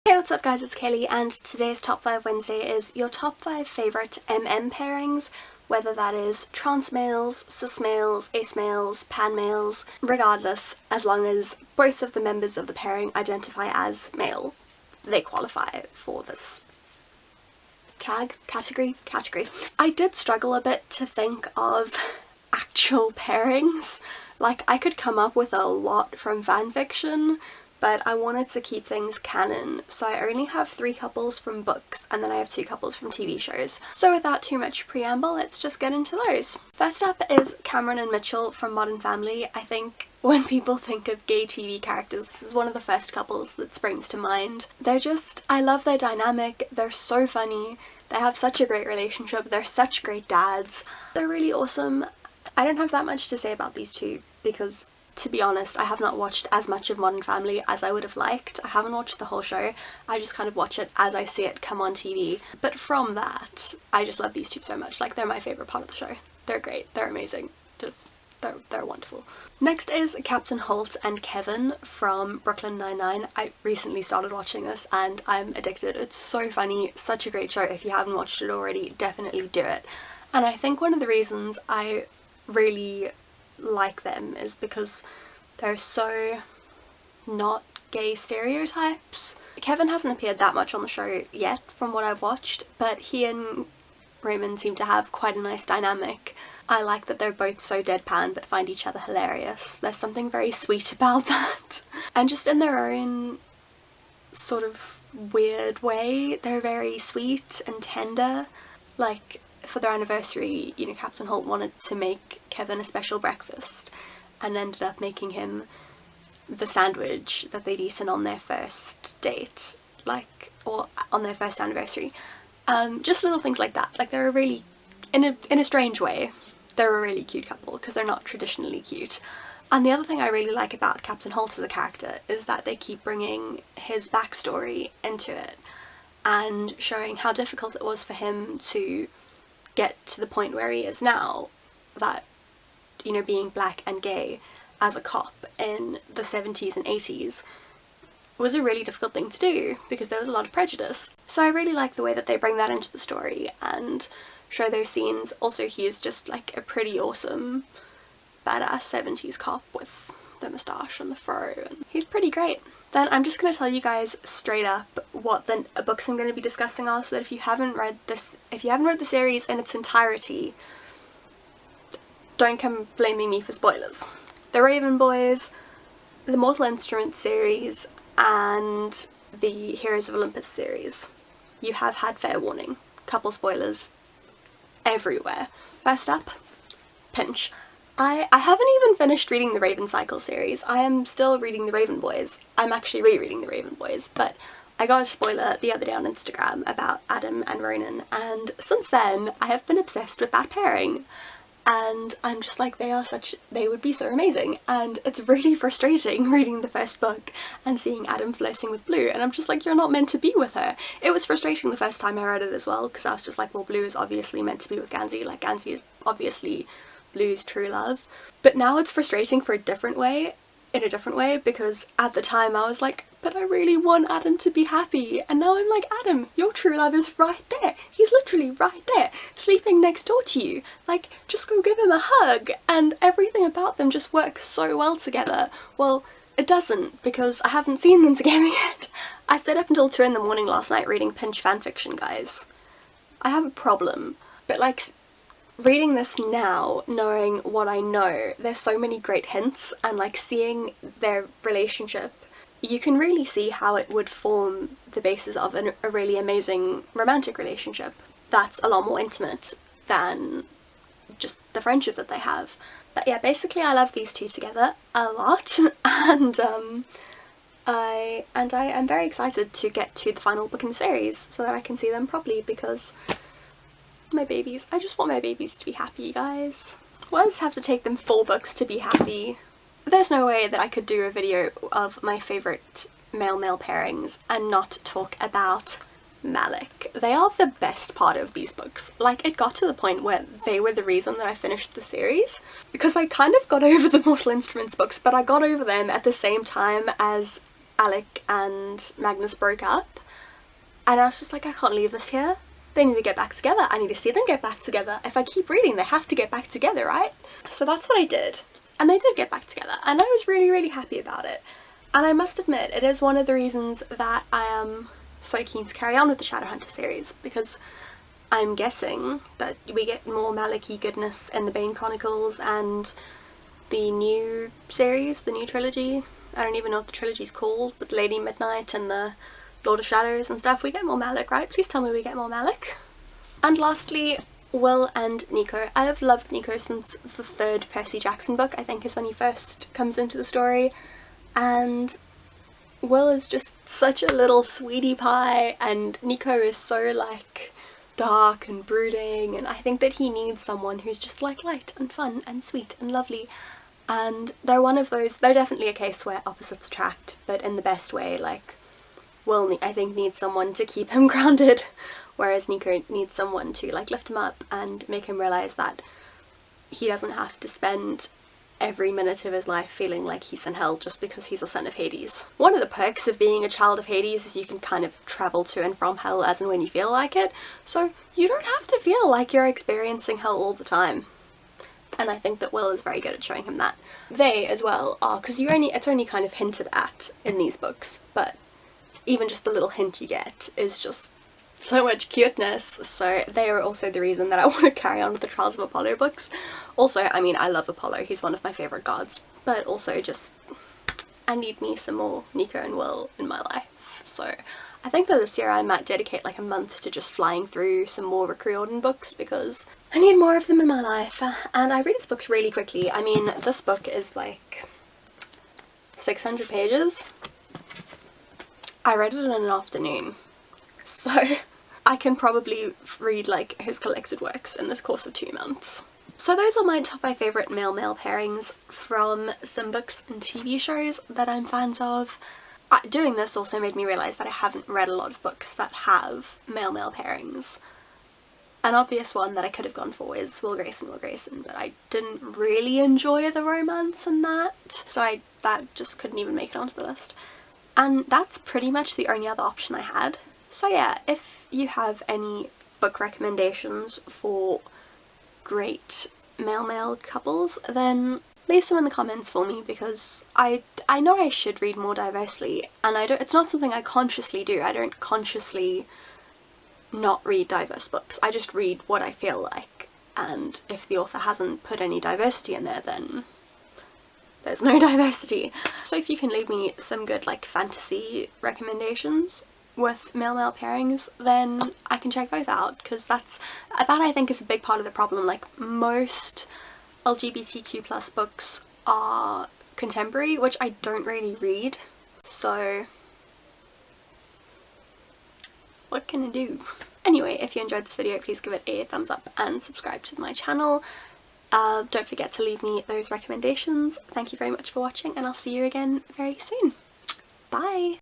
Hey, what's up guys, it's Kaylee, and today's Top 5 Wednesday is your top 5 favourite pairings, whether that is trans males, cis males, ace males, pan males, regardless, as long as both of the members of the pairing identify as male, they qualify for this category. I did struggle a bit to think of actual pairings. Like, I could come up with a lot from fanfiction, but I wanted to keep things canon, so I only have 3 couples from books and then I have 2 couples from TV shows. So without too much preamble, let's just get into those. First up is Cameron and Mitchell from Modern Family. I think when people think of gay TV characters, this is one of the first couples that springs to mind. I love their dynamic, they're so funny, they have such a great relationship, they're such great dads, they're really awesome. I don't have that much to say about these two because, to be honest, I have not watched as much of Modern Family as I would have liked. I haven't watched the whole show, I just kind of watch it as I see it come on TV. But from that, I just love these two so much. Like, they're my favourite part of the show. They're great, they're amazing, they're wonderful. Next is Captain Holt and Kevin from Brooklyn Nine-Nine. I recently started watching this and I'm addicted. It's so funny, such a great show. If you haven't watched it already, definitely do it. And I think one of the reasons I really like them is because they're so not gay stereotypes. Kevin hasn't appeared that much on the show yet from what I've watched, but he and Raymond seem to have quite a nice dynamic. I like that they're both so deadpan but find each other hilarious. There's something very sweet about that. And just in their own sort of weird way, they're very sweet and tender. Like, for their anniversary, you know, Captain Holt wanted to make Kevin a special breakfast and ended up making him the sandwich that they'd eaten on their first date, like, or on their first anniversary. Just little things like that. Like, they're a really, in a strange way, they're a really cute couple because they're not traditionally cute. And the other thing I really like about Captain Holt as a character is that they keep bringing his backstory into it and showing how difficult it was for him to get to the point where he is now, that, you know, being black and gay as a cop in the 70s and 80s was a really difficult thing to do because there was a lot of prejudice. So I really like the way that they bring that into the story and show those scenes. Also, he is just like a pretty awesome badass 70s cop with the moustache and the fro, and he's pretty great. Then I'm just going to tell you guys straight up what the books I'm going to be discussing are, so that if you haven't read the series in its entirety, don't come blaming me for spoilers. The Raven Boys, the Mortal Instruments series, and the Heroes of Olympus series. You have had fair warning. Couple spoilers everywhere. First up, Pinch. I haven't even finished reading the Raven Cycle series. I am still reading the Raven Boys. I'm actually rereading the Raven Boys, but I got a spoiler the other day on Instagram about Adam and Ronan, and since then I have been obsessed with that pairing. And I'm just like, they would be so amazing, and it's really frustrating reading the first book and seeing Adam flirting with Blue, and I'm just like, you're not meant to be with her. It was frustrating the first time I read it as well, because I was just like, well, Blue is obviously meant to be with Gansey, like Gansey is obviously Blue's true love. But now it's frustrating for in a different way, because at the time I was like, but I really want Adam to be happy, and now I'm like, Adam, your true love is right there. He's literally right there, sleeping next door to you. Like, just go give him a hug, and everything about them just works so well together. Well, it doesn't, because I haven't seen them together yet. I stayed up until 2 in the morning last night reading Pinch fanfiction, guys. I have a problem, but like, reading this now, knowing what I know, there's so many great hints, and like seeing their relationship, you can really see how it would form the basis of a really amazing romantic relationship that's a lot more intimate than just the friendship that they have. But yeah, basically I love these two together a lot, and I am very excited to get to the final book in the series so that I can see them properly, because my babies. I just want my babies to be happy, you guys. Why does it have to take them 4 books to be happy? There's no way that I could do a video of my favourite male-male pairings and not talk about Malick. They are the best part of these books. Like, it got to the point where they were the reason that I finished the series, because I kind of got over the Mortal Instruments books, but I got over them at the same time as Alec and Magnus broke up, and I was just like, I can't leave this here. They need to get back together. I need to see them get back together. If I keep reading, they have to get back together, right? So that's what I did. And they did get back together, and I was really, really happy about it. And I must admit, it is one of the reasons that I am so keen to carry on with the Shadowhunter series, because I'm guessing that we get more Malick-y goodness in the Bane Chronicles and the new series, the new trilogy. I don't even know what the trilogy's called, but Lady Midnight and the Lord of Shadows and stuff. We get more Malick, right? Please tell me we get more Malick. And lastly, Will and Nico. I have loved Nico since the 3rd Percy Jackson book, I think is when he first comes into the story. And Will is just such a little sweetie pie, and Nico is so like dark and brooding, and I think that he needs someone who's just like light and fun and sweet and lovely. And they're one of those, they're definitely a case where opposites attract, but in the best way. Like, Will, I think, needs someone to keep him grounded, whereas Nico needs someone to like lift him up and make him realise that he doesn't have to spend every minute of his life feeling like he's in hell just because he's a son of Hades. One of the perks of being a child of Hades is you can kind of travel to and from hell as and when you feel like it, so you don't have to feel like you're experiencing hell all the time. And I think that Will is very good at showing him that. They as well are, because it's only kind of hinted at in these books, but even just the little hint you get is just so much cuteness. So they are also the reason that I want to carry on with the Trials of Apollo books. Also, I mean, I love Apollo, he's one of my favourite gods, but also just I need me some more Nico and Will in my life. So I think that this year I might dedicate like a month to just flying through some more Rick Riordan books, because I need more of them in my life, and I read his books really quickly. I mean, this book is like 600 pages. I read it in an afternoon, so I can probably read like his collected works in this course of 2 months. So those are my top 5 favourite male-male pairings from some books and TV shows that I'm fans of. Doing this also made me realise that I haven't read a lot of books that have male-male pairings. An obvious one that I could have gone for is Will Grayson, but I didn't really enjoy the romance in that, so that just couldn't even make it onto the list. And that's pretty much the only other option I had. So yeah, if you have any book recommendations for great male-male couples, then leave some in the comments for me, because I know I should read more diversely, and it's not something I consciously do. I don't consciously not read diverse books. I just read what I feel like, and if the author hasn't put any diversity in there, then there's no diversity. So if you can leave me some good like fantasy recommendations with male-male pairings, then I can check those out, because that I think is a big part of the problem. Like, most LGBTQ+ books are contemporary, which I don't really read, so what can I do? Anyway, if you enjoyed this video, please give it a thumbs up and subscribe to my channel. Don't forget to leave me those recommendations. Thank you very much for watching, and I'll see you again very soon. Bye!